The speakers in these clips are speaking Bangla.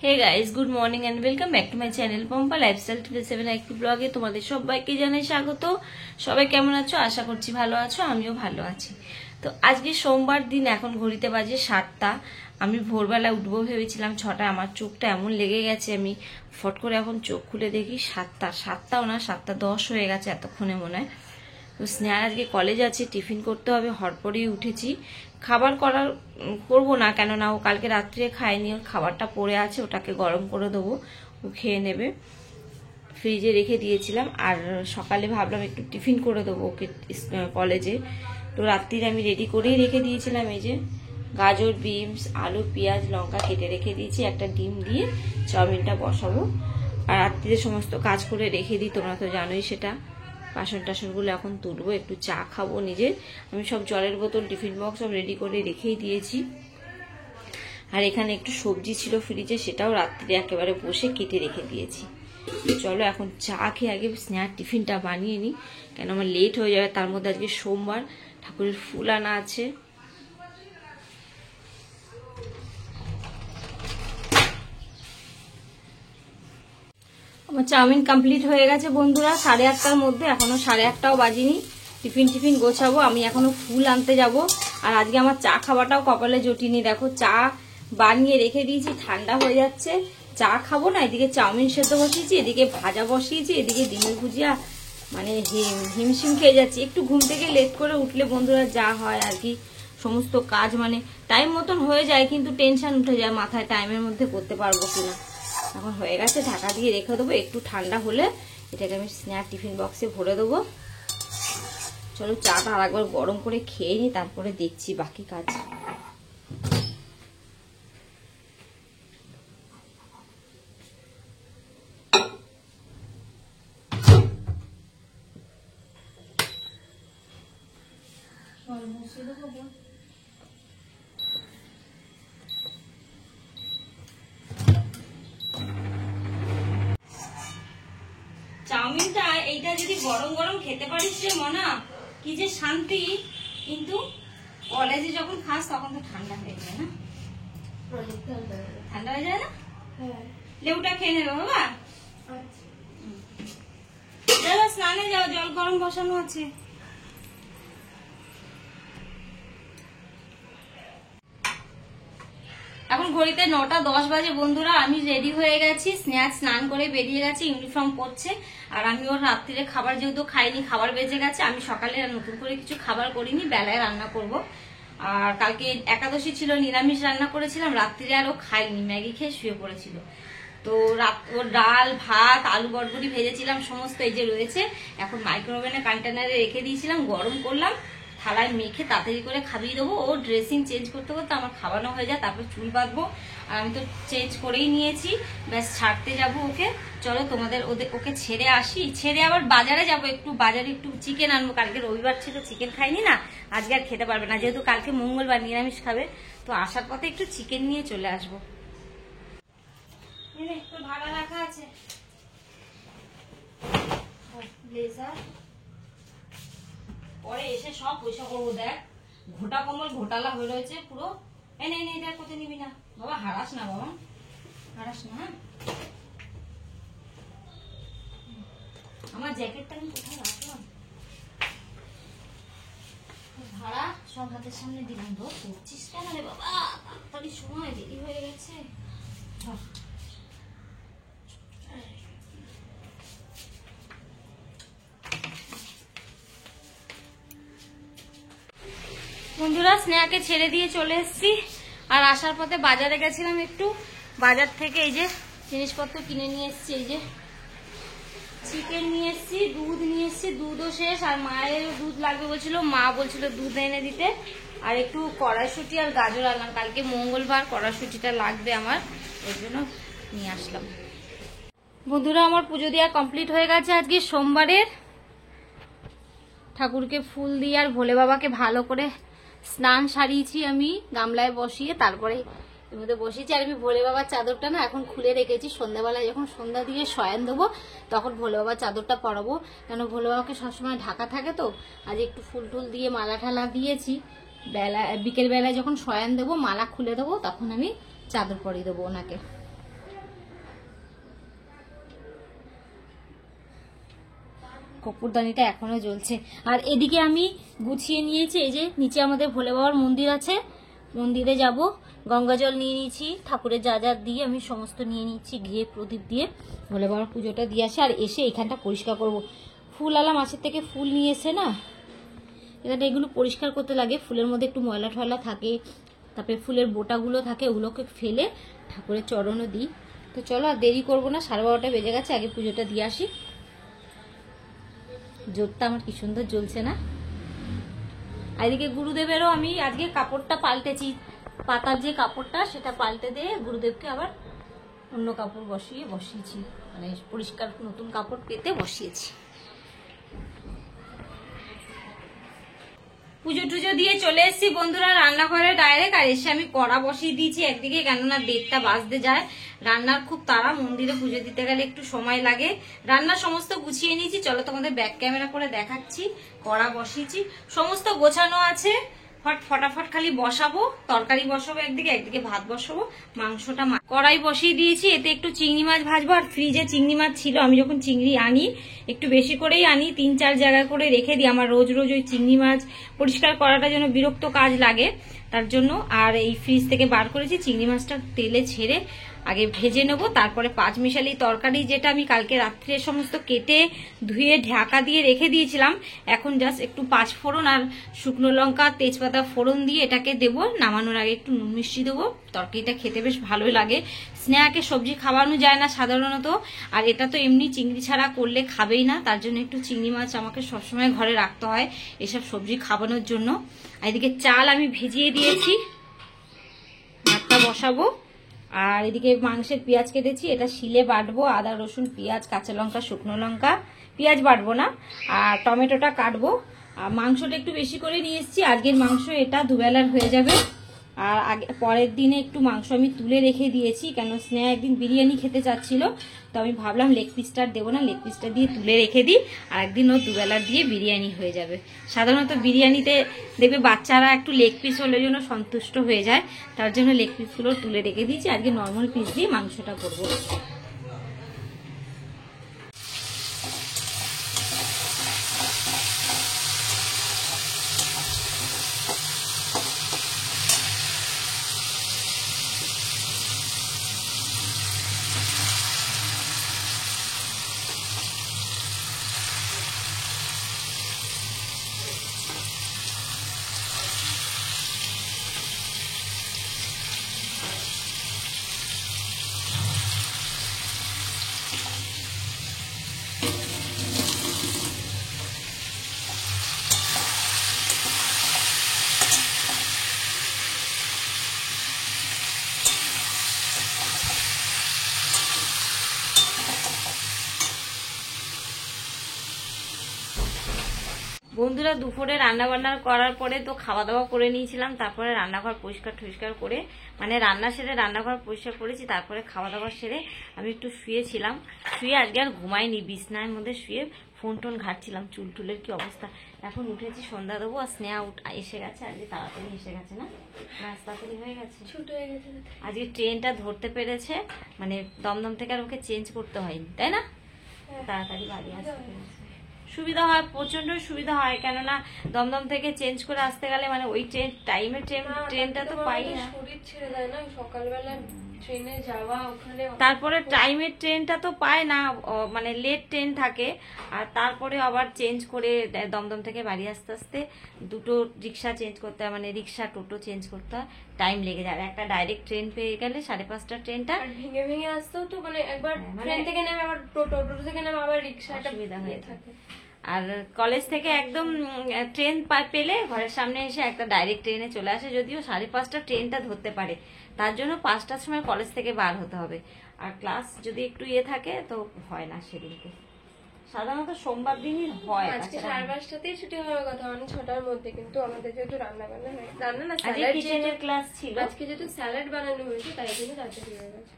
Hey guys, good morning and welcome back to my channel Pampa lifestyle 7 একটি ব্লগে তোমাদের সবাইকে জানাই স্বাগত। সবাই কেমন আছো? আশা করছি ভালো আছো, আমিও ভালো আছি। তো আজকে সোমবার দিন, এখন ঘড়িতে বাজে 7টা। আমি ভোরবেলা উঠবো ভেবেছিলাম 6টায়, আমার চোখটা এমন লেগে গেছে, আমি ফট করে এখন চোখ খুলে দেখি 7টাও না, 7:10 হয়ে গেছে এতক্ষণে মনে হয়। তো স্নেহার আজকে কলেজ আছে, টিফিন করতে হবে, হটপরেই উঠেছি। খাবার করবো না, কেননা ও কালকে রাত্রে খায়নি, ওর খাবারটা পড়ে আছে, ওটাকে গরম করে দেবো, ও খেয়ে নেবে। ফ্রিজে রেখে দিয়েছিলাম, আর সকালে ভাবলাম একটু টিফিন করে দেবো ওকে কলেজে। তো রাত্রিরে আমি রেডি করেই রেখে দিয়েছিলাম, এই যে গাজর, বিনস, আলু, পেঁয়াজ, লঙ্কা কেটে রেখে দিয়েছি, একটা ডিম দিয়ে চাউমিনটা বসাবো। আর রাত্রিরে সমস্ত কাজ করে রেখে দিই, তোমরা তো জানোই সেটা। বাসন টাসনগুলো এখন তুলবো, একটু চা খাবো নিজের। আমি সব জলের বোতল, টিফিন বক্স সব রেডি করে রেখেই দিয়েছি। আর এখানে একটু সবজি ছিল ফ্রিজে, সেটাও রাত্রিরে একেবারে বসে কেটে রেখে দিয়েছি। চলো এখন চা খেয়ে আগে স্নেহার টিফিনটা বানিয়ে নিই, কেন আমার লেট হয়ে যাবে। তার মধ্যে আজকে সোমবার, ঠাকুরের ফুল আনা আছে। আমার চাউমিন কমপ্লিট হয়ে গেছে বন্ধুরা, 8:30টার মধ্যে, এখনো 8:30টাও বাজিনি। টিফিন গোছাবো, আমি এখনো ফুল আনতে যাব। আর আজকে আমার চা খাওয়াটাও কপালে জটিনি, দেখো চা বানিয়ে রেখে দিয়েছি, ঠান্ডা হয়ে যাচ্ছে। চা খাবো না, এদিকে চাউমিন সেদ্ধ বসিয়েছি, এদিকে ভাজা বসিয়েছি, এদিকে ডিমের ভুজিয়া, মানে হিমশিম খেয়ে যাচ্ছি। একটু ঘুম থেকে লেট করে উঠলে বন্ধুরা যা হয় আর কি, সমস্ত কাজ মানে টাইম মতন হয়ে যায়, কিন্তু টেনশন উঠে যায় মাথায়, টাইমের মধ্যে করতে পারবো কিনা। এখন হয়ে গেছে, ঢাকা দিয়ে রেখে দেবো, একটু ঠান্ডা হলে এটাকে আমি স্ন্যাক টিফিন বক্সে ভরে দেবো। চলো চাটা আর একবার গরম করে খেয়ে নিই, তারপরে দেখছি বাকি কাজ। চাউমিনটা এইটা যদি গরম গরম খেতে পারিস রে মনা, কি যে শান্তি। কিন্তু কলেজে যখন খাস তখন তো ঠান্ডা হয়ে যায় না, ঠান্ডা হয়ে যায় না। লেবুটা খেয়ে নেবে বাবা, যাও স্নানে যাও, জল গরম বসানো আছে। এখন ঘড়িতে 9:10 বাজে বন্ধুরা, আমি রেডি হয়ে গেছি, স্নেহা স্নান করে বেরিয়ে গেছে, ইউনিফর্ম পরছে। আর আমি ওর রাত্রিরে খাবার যেহেতু খাইনি, খাবার বেজে গেছে, আমি সকালে নতুন করে কিছু খাবার করিনি, বেলায় রান্না করব। আর কালকে একাদশী ছিল, নিরামিষ রান্না করেছিলাম, রাত্রিরে আর ও খাইনি, ম্যাগি খেয়ে শুয়ে পড়েছিল। তো ওর ডাল, ভাত, আলু বরবটি ভেজেছিলাম, সমস্ত এই যে রয়েছে। এখন মাইক্রোওভেনে কন্টেনারে রেখে দিয়েছিলাম, গরম করলাম, থালায় মেখে তাড়াতাড়ি করে খাবিয়ে দেবো। ও ড্রেসিং চেঞ্জ করতে করতে আমার খাওয়ানো হয়ে যায়, তারপর চুল বাঁধবো। আর আমি তো চেঞ্জ করেই নিয়েছি, ব্যাস ছাড়তে যাব ওকে। চলো তোমাদের ওকে ছেড়ে আসি, ছেড়ে আবার বাজারে যাব, একটু বাজারে একটু চিকেন আনবো। কালকে রবিবার ছিল, চিকেন খাইনি না, আজকে আর খেতে পারবে না, যেহেতু কালকে মঙ্গলবার নিরামিষ খাবে। তো আসার পথে একটু চিকেন নিয়ে চলে আসবো। একটু ভাড়া রাখা আছে ব্লেজার, পরে এসে সব পয়সা করবো। দেখ ঘোটা কম্বল ঘোটালা হয়ে রয়েছে পুরো। এনে দেখ, কোথায় নিবি না বাবা, হারাস না বাবা, হারাস না। হ্যাঁ, আমার জ্যাকেটটা আমি কোথায় রাখলাম, ভাড়া সব হাতের সামনে দিলাম। তো করছিস কেন রে বাবা, তাড়াতাড়ি সময় দেরি হয়ে গেছে। বন্ধুরা স্নেহাকে ছেড়ে দিয়ে চলে এসেছি। আর আসার পথে বাজারে গেছিলাম একটু, বাজার থেকে এই যে জিনিসপত্র কিনে নিয়ে এসেছি। এই যে চিকেন নিয়ে এসেছি, দুধ নিয়ে এসেছি, দুধও শেষ, আর মায়ের দুধ লাগবে বলছিল, মা বলছিল দুধ এনে দিতে। আর একটু কড়াইশুঁটি আর গাজর আনলাম, কালকে মঙ্গলবার, কড়াইশুঁটিটা লাগবে আমার, ওই জন্য নিয়ে আসলাম। বন্ধুরা আমার পুজো দেওয়া কমপ্লিট হয়ে গেছে আজকে সোমবারের। ঠাকুরকে ফুল দিয়ে আর ভোলে বাবাকে ভালো করে স্নান সারিয়েছি আমি, গামলায় বসিয়ে তারপরে এর মধ্যে বসিয়েছি। আর আমি ভোলে বাবার চাদরটা না এখন খুলে রেখেছি, সন্ধ্যাবেলায় যখন সন্ধ্যা দিয়ে শয়ন দেবো তখন ভোলে বাবার চাদরটা পরাবো, কেন ভোলে বাবাকে সবসময় ঢাকা থাকে। তো আজ একটু ফুল টুল দিয়ে মালা ঠালা দিয়েছি, বিকেল বেলায় যখন শয়ন দেবো মালা খুলে দেবো, তখন আমি চাদর পরিয়ে দেবো ওনাকে। কর্পূরদানিটা এখনো জ্বলছে। আর এদিকে আমি গুছিয়ে নিয়েছি, এই যে নিচে আমাদের ভোলে বাবার মন্দির আছে, মন্দিরে যাব। গঙ্গা জল নিয়ে নিয়েছি, ঠাকুরের যা যা দিয়ে আমি সমস্ত নিয়ে নিচ্ছি, ঘিয়ে প্রদীপ দিয়ে ভোলে বাবার পুজোটা দিয়ে আসি। আর এসে এখানটা পরিষ্কার করব। ফুল আলা মাছের থেকে ফুল নিয়ে এসে না এখানে এগুলো পরিষ্কার করতে লাগে। ফুলের মধ্যে একটু ময়লা টয়লা থাকে, তারপরে ফুলের বোটাগুলো থাকে, ওগুলোকে ফেলে ঠাকুরের চরণও দিই। তো চলো আর দেরি করবো না, 12:30 বেজে গেছে, আগে পুজোটা দিয়ে আসি। জোরটা আমার কি সুন্দর জ্বলছে না। আর এদিকে গুরুদেবেরও আমি আজকে কাপড়টা পাল্টেছি, পাতার যে কাপড়টা সেটা পাল্টে দিয়ে গুরুদেবকে আবার অন্য কাপড় বসিয়েছি, মানে পরিষ্কার নতুন কাপড় পেতে বসিয়েছি। পুজো টুজো দিয়ে চলে এসেছি বন্ধুরা রান্নাঘরে ডাইরেক্ট। আর এসে আমি কড়া বসিয়ে দিয়েছি একদিকে, কেননা 1:30টা বাজতে যায়। রান্নার খুব তাড়া, মন্দিরে পুজো দিতে গেলে একটু সময় লাগে। রান্না সমস্ত গুছিয়ে নিয়েছি, চলো তোমাদের ব্যাক ক্যামেরা করে দেখাচ্ছি। কড়া বসিয়েছি, সমস্ত গোছানো আছে, ফটাফট খালি বসাবো। তরকারি বসাবো একদিকে, একদিকে ভাত বসাবো। মাংসটা কড়াই বসিয়ে দিয়েছি, এতে একটু চিংড়ি মাছ ভাজবো। আর ফ্রিজে চিংড়ি মাছ ছিল, আমি যখন চিংড়ি আনি একটু বেশি করেই আনি, 3-4 জায়গা করে রেখে দিই। আমার রোজ রোজ ওই চিংড়ি মাছ পরিষ্কার করাটা যেন বিরক্ত কাজ লাগে, তার জন্য। আর এই ফ্রিজ থেকে বার করেছি চিংড়ি মাছটা, তেলে ছেড়ে আগে ভেজে নেবো, তারপরে 5 মিশালি তরকারি যেটা আমি কালকে রাত্রে সমস্ত কেটে ধুয়ে ঢাকা দিয়ে রেখে দিয়েছিলাম, এখন জাস্ট একটু 5 ফোড়ন আর শুকনো লঙ্কা তেজপাতা ফোড়ন দিয়ে এটাকে দেবো। নামানোর আগে একটু নুন মিষ্টি দেবো, তরকারিটা খেতে বেশ ভালোই লাগে। স্নেহাকে সবজি খাওয়ানো যায় না সাধারণত, আর এটা তো এমনি চিংড়ি ছাড়া করলে খাবেই না, তার জন্য একটু চিংড়ি মাছ আমাকে সবসময় ঘরে রাখতে হয় এসব সবজি খাওয়ানোর জন্য। আর এদিকে চাল আমি ভিজিয়ে দিয়েছি, ভাতটা বসাবো। আর এদিকে মাংসের পেঁয়াজ কেটেছি, এটা শিলে বাটবো। আদা রসুন পেঁয়াজ কাঁচা লঙ্কা শুকনো লঙ্কা, পেঁয়াজ বাটবো না, আর টমেটোটা কাটবো। আর মাংসটা একটু বেশি করে নিয়ে এসেছি, আজকের মাংস এটা দুবেলার হয়ে যাবে। আর পরের দিনে একটু মাংস আমি তুলে রেখে দিয়েছি, কেন স্নেহা একদিন বিরিয়ানি খেতে চাচ্ছিল, তো আমি ভাবলাম লেগ পিসটা দেবো না, লেগ পিসটা দিয়ে তুলে রেখে দিই। আর একদিন ও দুবেলার দিয়ে বিরিয়ানি হয়ে যাবে। সাধারণত বিরিয়ানিতে দেখবে বাচ্চারা একটু লেগ পিস হলে যেন সন্তুষ্ট হয়ে যায়, তার জন্য লেগ পিসগুলো তুলে রেখে দিয়েছি। আজকে নর্মাল পিস দিয়ে মাংসটা করবো। বন্ধুরা দুপুরে রান্না বান্না করার পরে তো খাওয়া দাওয়া করে নিয়েছিলাম, তারপরে রান্নাঘর পরিষ্কার করে, মানে রান্না সেরে রান্নাঘর পরিষ্কার করেছি, তারপরে খাওয়া দাওয়া সেরে আমি একটু শুয়েছিলাম। শুয়ে আজকে আর ঘুমাইনি, বিছনার মধ্যে শুয়ে ফোন টোন ঘাটছিলাম, চুল টুলের কি অবস্থা। এখন উঠেছি, সন্ধ্যা দেবো। আর স্নেহা এসে গেছে, আজকে তাড়াতাড়ি এসে গেছে না, তাড়াতাড়ি হয়ে গেছে, ছুট হয়ে গেছে। আজকে ট্রেনটা ধরতে পেরেছে, মানে দমদম থেকে আর ওকে চেঞ্জ করতে হয়নি, তাই না? তাড়াতাড়ি বাড়ি আসতে পেরেছে, সুবিধা হয়, প্রচন্ড সুবিধা হয়। কেননা দমদম থেকে চেঞ্জ করে আসতে গেলে মানে ওই ট্রেনটা তো পাই না, শরীর ছেড়ে দেয় না সকালবেলা ট্রেনে যাওয়া, ওখানে তারপরে টাইমের ট্রেনটা তো পায় না, মানে লেট ট্রেন থাকে। আর তারপরে আবার চেঞ্জ করে দমদম থেকে বাড়ি আসতে আসতে দুটো রিক্সা চেঞ্জ করতে হয়, মানে রিক্সা টোটো চেঞ্জ করতে হয়, টাইম লেগে যায়। একটা ডাইরেক্ট ট্রেন পেয়ে গেলে 5:30টার ট্রেনটা ভেঙে ভেঙে আসতেও তো, মানে একবার ট্রেন থেকে নেমে আবার টোটো থেকে নেমে আবার রিক্সা, সুবিধা হয়ে থাকে। আর কলেজ থেকে একদম ট্রেন পেলে ঘরের সামনে এসে একটা ডাইরেক্ট ট্রেনে চলে আসে, যদিও 5:30টা ট্রেনটা ধরতে পারে, তার জন্য 5টার সময় কলেজ থেকে বার হতে হবে। আর ক্লাস যদি একটু থাকে তো হয় না সেদিনকে, সাধারণত সোমবার দিনই হয়। আজকে 5:30টাতেই ছুটি হওয়ার কথা, মানে 6টার মধ্যে, কিন্তু আমাদের যেহেতু রান্না বান্না হয়, রান্না না স্যালাড ক্লাস ছিল, আজকে যেহেতু স্যালাড বানানো হয়েছে তাই জন্য তাড়াতাড়ি হয়ে গেছে।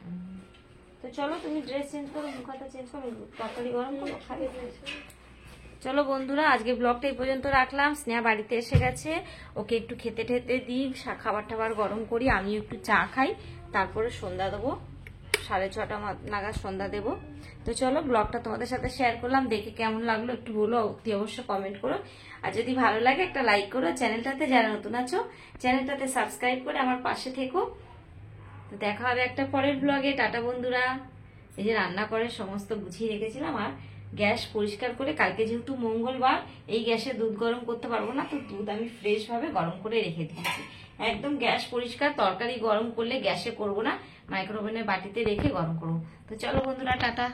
তো চলো তুমি ড্রেস চেঞ্জ করো, মুখ হাতে চেঞ্জ করো, তরকারি গরম করো, খাবে। চলো বন্ধুরা আজকে ব্লগটা এই পর্যন্ত রাখলাম। স্নেহা বাড়িতে এসে গেছে, ওকে একটু খেতে ঠেতে দিই, খাবার টাবার গরম করি, আমি একটু চা খাই, তারপরে সন্ধ্যা দেবো। 6:30 নাগাদ সন্ধ্যা দেবো। তো চলো ব্লগটা তোমাদের সাথে শেয়ার করলাম, দেখে কেমন লাগলো একটু বলো, অতি অবশ্য কমেন্ট করো। আর যদি ভালো লাগে একটা লাইক করো, চ্যানেলটাতে যারা নতুন আছো চ্যানেলটাতে সাবস্ক্রাইব করে আমার পাশে থেকো। তো দেখা হবে একটা পরের ব্লগে। টাটা বন্ধুরা। এই যে রান্না করে সমস্ত গুছিয়ে রেখেছিলাম, আর গ্যাস পরিষ্কার করে, কালকে যেহেতু মঙ্গলবার এই গ্যাসে দুধ গরম করতে পারবো না, তো দুধ আমি ফ্রেশ ভাবে গরম করে রেখে দিয়েছি। একদম গ্যাস পরিষ্কার, তরকারি গরম করলে গ্যাসে করবো না, মাইক্রোওভেনের বাটিতে রেখে গরম করবো। তো চলো বন্ধুরা, টাটা।